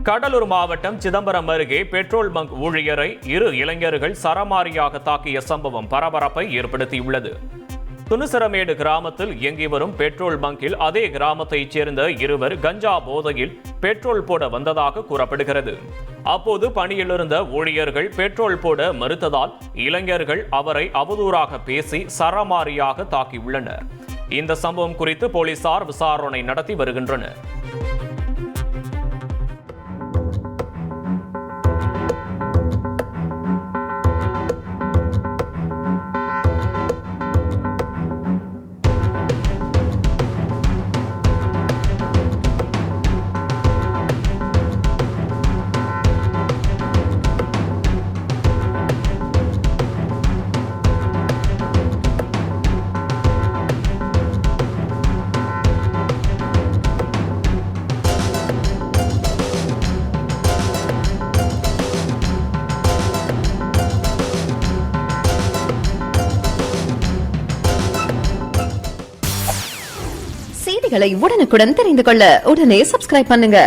கடலூர் மாவட்டம் சிதம்பரம் அருகே petrol bunk ஊழியரை இரு இளைஞர்கள் சரமாரியாக தாக்கிய சம்பவம் பரபரப்பை ஏற்படுத்தியுள்ளது. துணுசரமேடு கிராமத்தில் இயங்கி வரும் பெட்ரோல் பங்கில் அதே கிராமத்தைச் சேர்ந்த இருவர் கஞ்சா போதையில் பெட்ரோல் போட வந்ததாக கூறப்படுகிறது. அப்போது பணியில் இருந்த ஊழியர்கள் பெட்ரோல் போட மறுத்ததால் இளைஞர்கள் அவரை அவதூறாக பேசி சரமாரியாக தாக்கியுள்ளனர். இந்த சம்பவம் குறித்து போலீசார் விசாரணை நடத்தி வருகின்றனர். செய்திகளை உடனுக்குடன் தெரிந்து கொள்ள உடனே சப்ஸ்கிரைப் பண்ணுங்க.